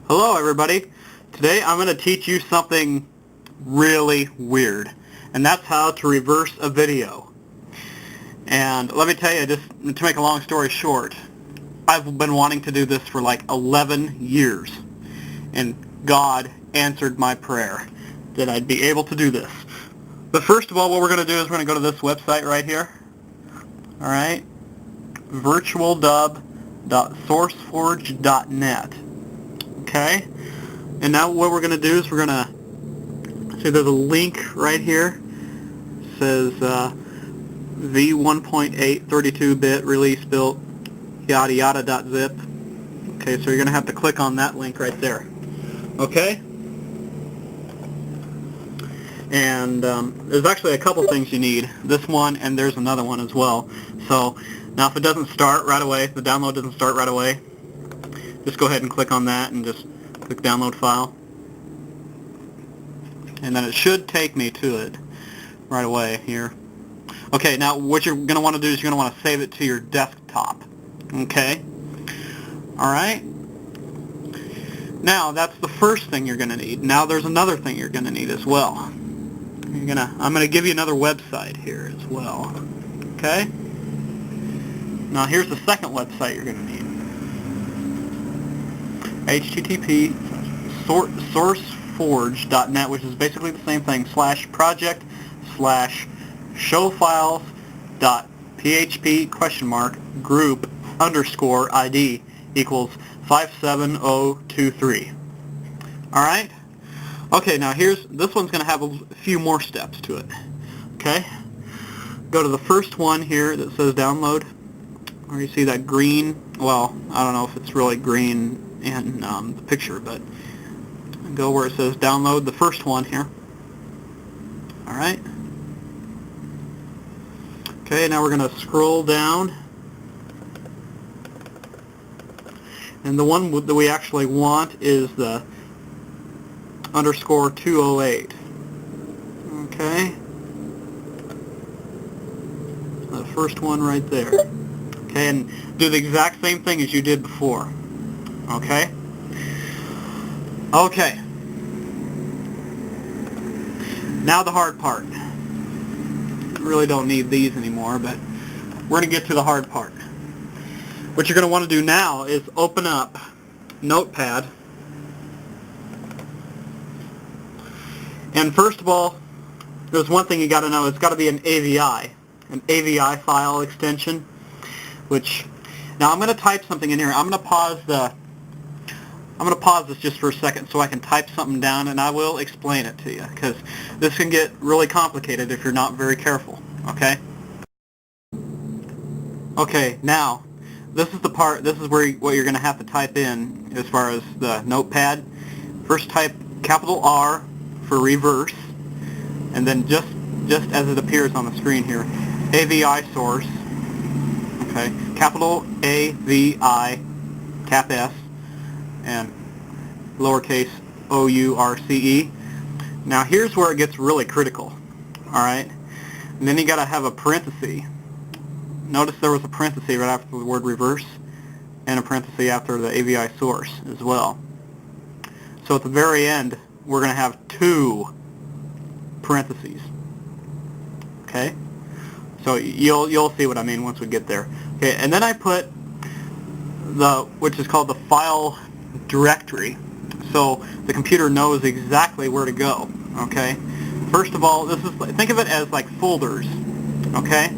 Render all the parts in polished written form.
Hello everybody. Today I'm going to teach you something really weird, and that's how to reverse a video. And let me tell you, just to make a long story short, I've been wanting to do this for like 11 years, and God answered my prayer that I'd be able to do this. But first of all, what we're going to do is we're going to go to this website right here. Alright, virtualdub.sourceforge.net. Okay? And now what we're going to do is we're going to see there's a link right here. It says v1.8 32-bit release built yada yada .zip. Okay, so you're going to have to click on that link right there. Okay? And there's actually a couple things you need. This one, and there's another one as well. So now if it doesn't start right away, the download doesn't start right away, just go ahead and click on that and just click download file. And then it should take me to it right away here. Okay, now what you're going to want to do is you're going to want to save it to your desktop. Okay? Alright? Now that's the first thing you're going to need. Now there's another thing you're going to need as well. I'm going to give you another website here as well. Okay? Now here's the second website you're going to need. http sourceforge.net, which is basically the same thing, /project/showfiles.php group _ID equals 57023. Alright? Okay, now this one's going to have a few more steps to it. Okay? Go to the first one here that says download, where you see that green, well, I don't know if it's really green in the picture, but go where it says download, the first one here. Alright. Okay, now we're going to scroll down, and the one that we actually want is the _208. Okay, the first one right there. Okay, and do the exact same thing as you did before. Okay? Okay. Now the hard part. Really don't need these anymore, but we're going to get to the hard part. What you're going to want to do now is open up Notepad. And first of all, there's one thing you got to know. It's got to be an AVI file extension, which now I'm going to type something in here. I'm going to pause this just for a second so I can type something down, and I will explain it to you, because this can get really complicated if you're not very careful. Okay? Okay, now this is the part, this is where what you're going to have to type in as far as the notepad. First type capital R for reverse, and then just as it appears on the screen here, AVI source. Okay, capital AVI, cap S, and lowercase OURCE. Now here's where it gets really critical. Alright? And then you gotta have a parenthesis. Notice there was a parenthesis right after the word reverse, and a parenthesis after the AVI source as well. So at the very end, we're gonna have two parentheses. Okay? So you'll see what I mean once we get there. Okay, and then I put which is called the file directory, so the computer knows exactly where to go. Okay, first of all, think of it as like folders. Okay,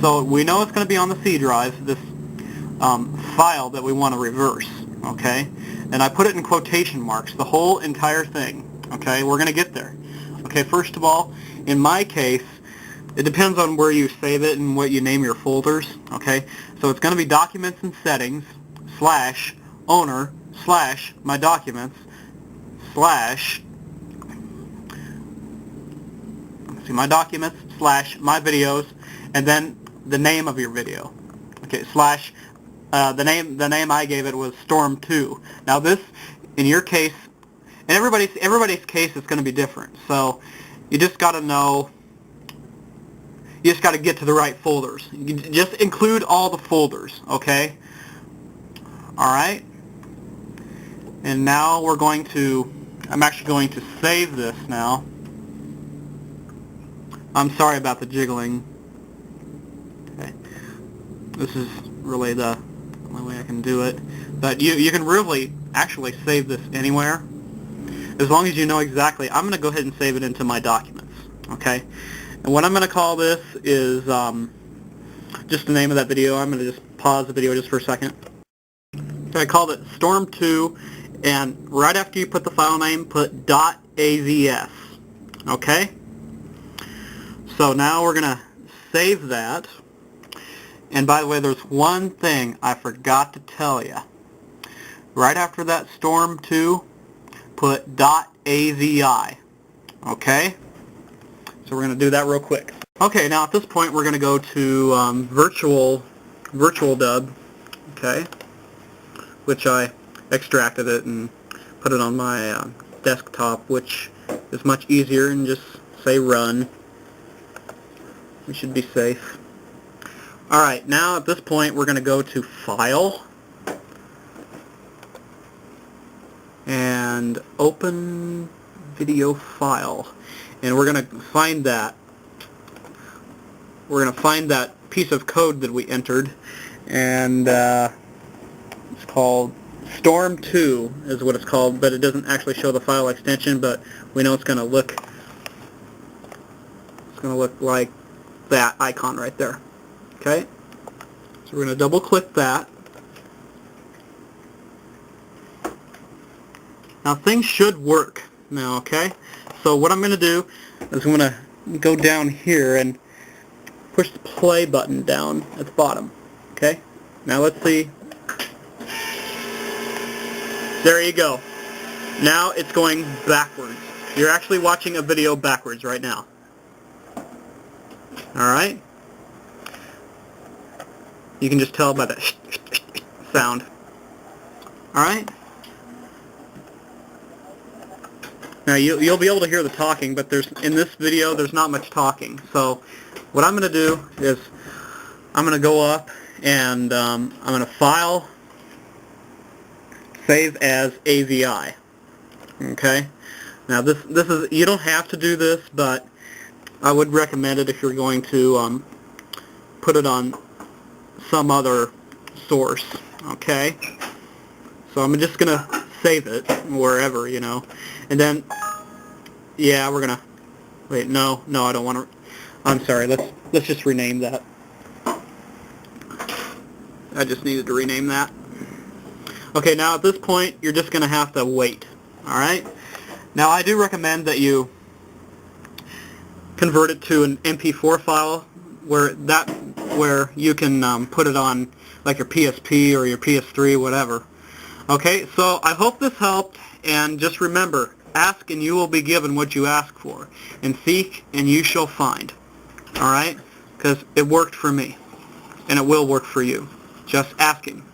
so we know it's going to be on the C drive, this file that we want to reverse. Okay, and I put it in quotation marks, the whole entire thing. Okay, we're going to get there. Okay, first of all, in my case, it depends on where you save it and what you name your folders. Okay, so it's going to be documents and settings / owner / my documents / my documents / my videos, and then the name of your video. Okay, the name I gave it was Storm 2. Now this, in your case, and everybody's case is going to be different. So you just got to know. You just got to get to the right folders. You just include all the folders, okay? All right. And now I'm actually going to save this now. I'm sorry about the jiggling. Okay. This is really the only way I can do it. But you can really actually save this anywhere, as long as you know exactly. I'm going to go ahead and save it into my documents. Okay? And what I'm going to call this is just the name of that video. I'm going to just pause the video just for a second. Okay, I called it Storm 2, and right after you put the file name, put .avs. Okay? So now we're going to save that. And by the way, there's one thing I forgot to tell you. Right after that Storm 2, put .avi. Okay? So we're going to do that real quick. Okay, now at this point we're going to go to virtual dub, okay, which I extracted it and put it on my desktop, which is much easier, and just say run. We should be safe. Alright, now at this point we're going to go to File and Open Video File, and we're going to find that. We're going to find that piece of code that we entered, and it's called Storm 2 is what it's called, but it doesn't actually show the file extension, but we know it's going to look like that icon right there. Okay? So we're going to double click that. Now things should work now, okay? So what I'm going to do is I'm going to go down here and push the play button down at the bottom. Okay? Now let's see. There you go. Now it's going backwards. You're actually watching a video backwards right now. Alright? You can just tell by the sound. Alright? Now you'll be able to hear the talking, but in this video there's not much talking. So what I'm going to do is I'm going to go up and I'm going to File, Save as AVI. Okay? Now this is, you don't have to do this, but I would recommend it if you're going to put it on some other source. Okay? So I'm just going to save it wherever, you know. And then, yeah, we're going to, wait, no, I don't want to, I'm sorry, let's just rename that. I just needed to rename that. Okay, now at this point, you're just going to have to wait. Alright? Now I do recommend that you convert it to an MP4 file where you can put it on like your PSP or your PS3, whatever. Okay, so I hope this helped, and just remember, ask and you will be given what you ask for, and seek and you shall find. Alright? Because it worked for me, and it will work for you. Just asking.